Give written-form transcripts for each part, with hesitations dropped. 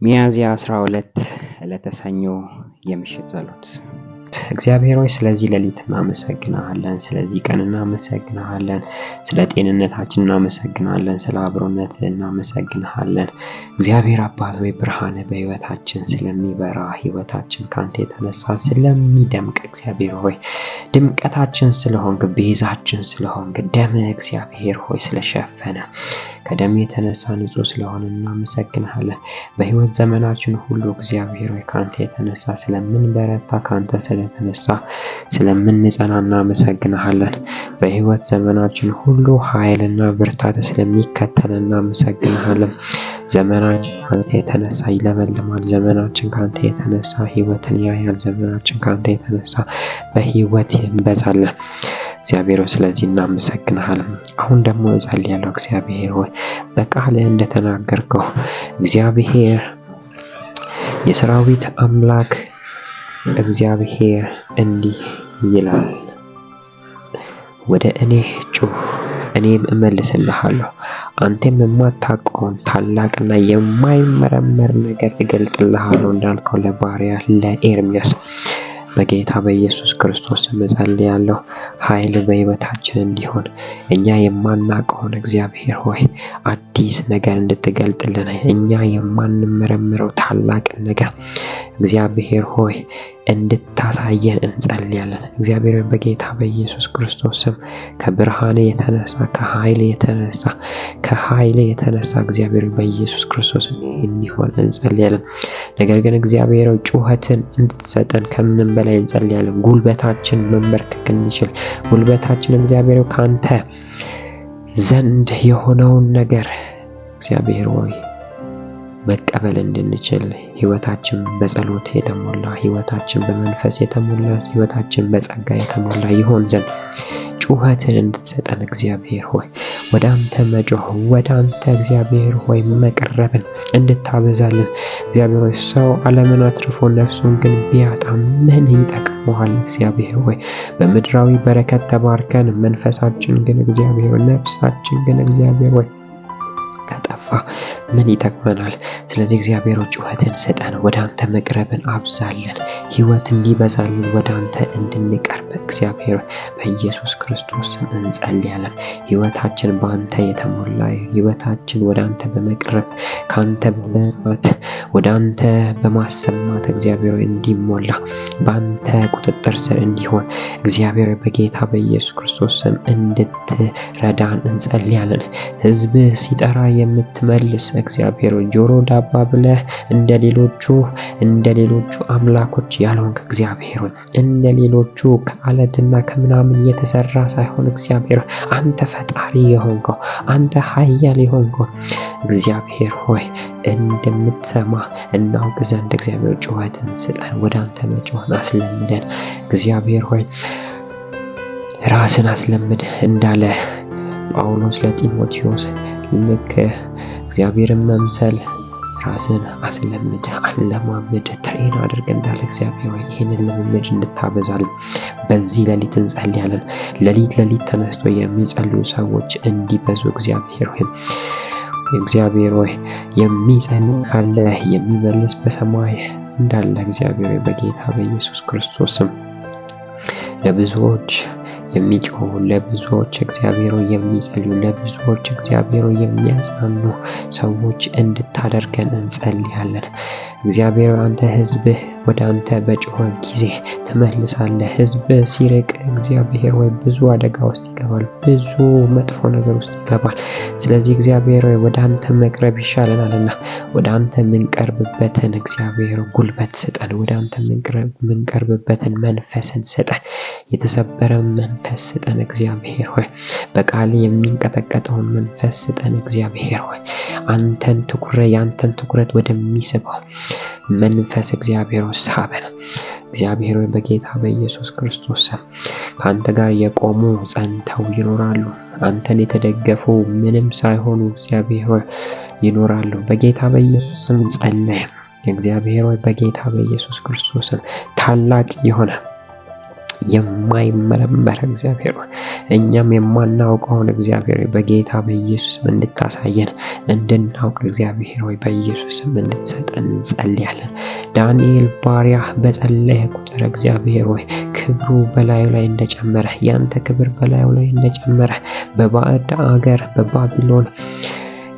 ሚያዝያ 12 ዕለተ ሰኞ የምሽት ጸሎት። እግዚአብሔር ሆይ ስለዚህ ሌሊት እናመሰግናለን፣ ስለዚህ ቀን እናመሰግናለን፣ ስለ ጤንነታችን እናመሰግናለን፣ ስለ አብሮነት እናመሰግናለን። እግዚአብሔር አባት ሆይ ብርሃን በሕይወታችን ስለሚበራ፣ ሕይወታችን ካንተ የተነሳ ስለሚደምቅ፣ እግዚአብሔር ሆይ ድምቀታችን ስለሆንክ፣ ቤዛችን ስለሆንክ፣ ደም እግዚአብሔር ሆይ ስለሸፈነ፣ ከደም የተነሳ ንጹህ ስለሆነ እናመሰግናለን። በሕይወት ዘመናችን ሁሉ እግዚአብሔር ሆይ ካንተ የተነሳ ስለምንበረታ፣ ካንተ ስለተነሳ ስለምንጸና እናመሰግናለን። በሕይወት ዘመናችን ሁሉ ኃይልና ብርታት ስለሚከተለን እናመሰግናለን። ዘመናችን ካንተ የተነሳ ይለመልማል። ዘመናችን ካንተ የተነሳ ሕይወትን ያያል። ዘመናችን ካንተ የተነሳ በሕይወት እንበዛለን። እግዚአብሔር ሆይ ስለዚህ እናመሰግናለን። አሁን ደግሞ እጸልያለሁ። እግዚአብሔር ሆይ በቃልህ እንደተናገርከው እግዚአብሔር የሰራዊት አምላክ እግዚአብሔር እንዲህ ይላል፣ ወደ እኔ ጩህ እኔም እመልስልሃለሁ፣ አንተም የማታውቀውን ታላቅና የማይመረመር ነገር እገልጥልሃለሁ እንዳልከው ለባሪያ ለኤርምያስ በጌታ በኢየሱስ ክርስቶስ ስም እጸልያለሁ። ኃይል በሕይወታችን እንዲሆን እኛ የማናውቀውን እግዚአብሔር ሆይ አዲስ ነገር እንድትገልጥልን፣ እኛ የማንመረምረው ታላቅ ነገር እግዚአብሔር ሆይ እንድታሳየን እንጸልያለን። እግዚአብሔር በጌታ በኢየሱስ ክርስቶስ ስም ከብርሃን የተነሳ ከኃይል የተነሳ እግዚአብሔር በኢየሱስ ክርስቶስ እንዲሆን እንጸልያለን። ነገር ግን እግዚአብሔር ጩኸትን እንድትሰጠን ከምንም በላይ እንጸልያለን። ጉልበታችን መንበርከክ እንዲችል፣ ጉልበታችን እግዚአብሔር ካንተ ዘንድ የሆነውን ነገር እግዚአብሔር ሆይ መቀበል እንድንችል፣ ሕይወታችን በጸሎት የተሞላ፣ ሕይወታችን በመንፈስ የተሞላ፣ ሕይወታችን በጸጋ የተሞላ ይሆን ዘንድ ጩኸትን እንድትሰጠን እግዚአብሔር ሆይ ወደ አንተ መጮህ፣ ወደ አንተ እግዚአብሔር ሆይ መቅረብን እንድታበዛልን እግዚአብሔር ሆይ ሰው ዓለምን አትርፎ ነፍሱን ግን ቢያጣ ምን ይጠቅመዋል? እግዚአብሔር ሆይ በምድራዊ በረከት ተባርከን መንፈሳችን ግን እግዚአብሔር ሆይ ነፍሳችን ግን እግዚአብሔር ሆይ ከጠፋ ምን ይጠቅመናል? ስለዚህ እግዚአብሔር ጩኸትን ስጠን፣ ወደ አንተ መቅረብን አብዛለን፣ ሕይወት እንዲበዛልን ወደ አንተ እንድንቀርብ እግዚአብሔር በኢየሱስ ክርስቶስ ስም እንጸልያለን። ሕይወታችን በአንተ የተሞላ፣ ሕይወታችን ወደ አንተ በመቅረብ ካንተ በመስማት ወደ አንተ በማሰማት እግዚአብሔር እንዲሞላ በአንተ ቁጥጥር ስር እንዲሆን እግዚአብሔር በጌታ በኢየሱስ ክርስቶስ ስም እንድትረዳን እንጸልያለን። ሕዝብ ሲጠራ የምትመልስ እግዚአብሔር ጆሮ ዳባ ብለህ እንደሌሎቹ አምላኮች ያልሆንክ እግዚአብሔር እንደሌሎቹ ከአለትና ከምናምን የተሰራ ሳይሆን እግዚአብሔር አንተ ፈጣሪ የሆንከው አንተ ኃያል የሆንከው እግዚአብሔር ሆይ እንደምትሰማ እናውቅ ዘንድ እግዚአብሔር ጩኸትን ስጠን፣ ወደ አንተ መጮህን አስለምደን። እግዚአብሔር ሆይ ራስን አስለምድ እንዳለ ጳውሎስ ለጢሞቴዎስ ልክ እግዚአብሔርን መምሰል ራስን አስለምድ፣ አለማመድ፣ ትሬን አድርግ እንዳለ እግዚአብሔር ሆይ ይህንን ልምምድ እንድታበዛልን በዚህ ሌሊት እንጸልያለን። ሌሊት ተነስቶ የሚጸልዩ ሰዎች እንዲበዙ እግዚአብሔር ሆይ የሚጸልይ ካለ የሚመልስ በሰማይ እንዳለ እግዚአብሔር ሆይ በጌታ በኢየሱስ ክርስቶስ ስም ለብዙዎች የሚጮሁ፣ ለብዙዎች እግዚአብሔር ሆይ የሚጸልዩ፣ ለብዙዎች እግዚአብሔር ሆይ የሚያጽናኑ ሰዎች እንድታደርገን እንጸልያለን። እግዚአብሔር አንተ ሕዝብህ ወደ አንተ በጮኸ ጊዜ ትመልሳለህ። ሕዝብ ሲርቅ እግዚአብሔር ሆይ ብዙ አደጋ ውስጥ ይገባል፣ ብዙ መጥፎ ነገር ውስጥ ይገባል። ስለዚህ እግዚአብሔር ሆይ ወደ አንተ መቅረብ ይሻለናልና ወደ አንተ የምንቀርብበትን እግዚአብሔር ጉልበት ስጠን፣ ወደ አንተ የምንቀርብበትን መንፈስን ስጠን፣ የተሰበረ መንፈስ ስጠን እግዚአብሔር ሆይ በቃል የሚንቀጠቀጠውን መንፈስ ስጠን እግዚአብሔር ሆይ ያንተን ትኩረት ወደሚስበው መንፈስ እግዚአብሔር ሆይ ሳበን። እግዚአብሔር ሆይ በጌታ በኢየሱስ ክርስቶስ ስም ከአንተ ጋር የቆሙ ጸንተው ይኖራሉ። አንተን የተደገፉ ምንም ሳይሆኑ እግዚአብሔር ሆይ ይኖራሉ። በጌታ በኢየሱስ ስም ጸለይን። እግዚአብሔር ሆይ በጌታ በኢየሱስ ክርስቶስ ስም ታላቅ የሆነ የማይመረመር እግዚአብሔር ሆይ እኛም የማናውቀውን እግዚአብሔር ሆይ በጌታ በኢየሱስ እንድታሳየን እንድናውቅ እግዚአብሔር ሆይ በኢየሱስ እንድትሰጠን እንጸልያለን። ዳንኤል ባሪያ በጸለየ ቁጥር እግዚአብሔር ሆይ ክብሩ በላዩ ላይ እንደጨመረ ያንተ ክብር በላዩ ላይ እንደጨመረ በባዕድ አገር በባቢሎን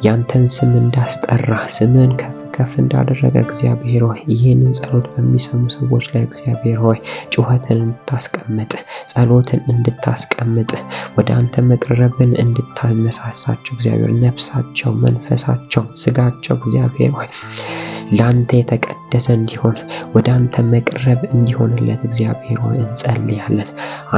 ያንተን ስም እንዳስጠራ ስምን ከፍ እንዳደረገ እግዚአብሔር ሆይ ይህንን ጸሎት በሚሰሙ ሰዎች ላይ እግዚአብሔር ሆይ ጩኸትን እንድታስቀምጥ ጸሎትን እንድታስቀምጥ ወደ አንተ መቅረብን እንድታነሳሳቸው እግዚአብሔር ነፍሳቸው፣ መንፈሳቸው፣ ስጋቸው እግዚአብሔር ሆይ ላንተ የተቀደሰ እንዲሆን ወደ አንተ መቅረብ እንዲሆንለት እግዚአብሔር ሆይ እንጸልያለን።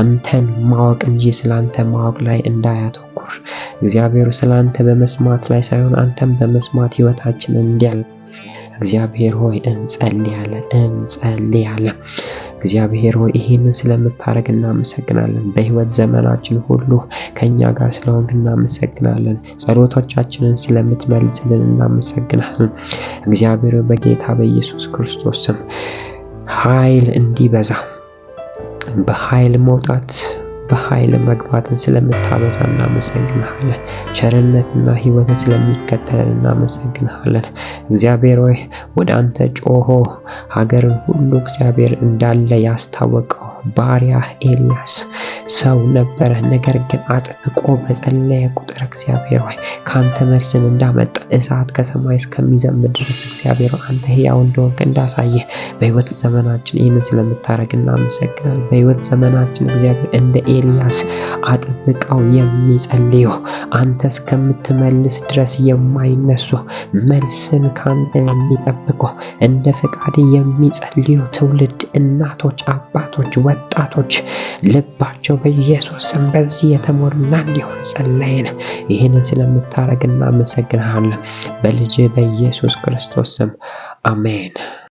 አንተን ማወቅ እንጂ ስላንተ ማወቅ ላይ እንዳያተኩር እግዚአብሔር ስላንተ በመስማት ላይ ሳይሆን አንተን በመስማት ህይወታችን እንዲያል እግዚአብሔር ሆይ እንጸልያለን። እግዚአብሔር ሆይ ይህንን ስለምታደርግ እናመሰግናለን። በህይወት ዘመናችን ሁሉ ከኛ ጋር ስለሆንክ እናመሰግናለን። ጸሎቶቻችንን ስለምትመልስልን እናመሰግናለን። እግዚአብሔር በጌታ በኢየሱስ ክርስቶስ ስም ኃይል እንዲበዛ በኃይል መውጣት በኃይል መግባትን ስለምታበዛ እናመሰግናለን። ቸርነትና ህይወትን ስለሚከተለን እናመሰግናለን። እግዚአብሔር ሆይ ወደ አንተ ጮሆ ሀገርን ሁሉ እግዚአብሔር እንዳለ ያስታወቀው ባሪያ ኤልያስ ሰው ነበረ። ነገር ግን አጥብቆ በጸለየ ቁጥር እግዚአብሔር ሆይ ካንተ መልስን እንዳመጣ እሳት ከሰማይ እስከሚዘንብ ድረስ እግዚአብሔር አንተ ሕያው እንደሆንክ እንዳሳየ በህይወት ዘመናችን ይህንን ስለምታደርግ እናመሰግናለን። በህይወት ዘመናችን እግዚአብሔር እንደ ኤልያስ አጥብቀው የሚጸልዩ አንተ እስከምትመልስ ድረስ የማይነሱ መልስን ካንተ የሚጠብቁ እንደ ፈቃድ የሚጸልዩ ትውልድ እናቶች፣ አባቶች፣ ወጣቶች ልባቸው በኢየሱስ ስም በዚህ የተሞላ እንዲሆን ጸለይን። ይህንን ስለምታደርግ እናመሰግናለን። በልጅ በኢየሱስ ክርስቶስ ስም አሜን።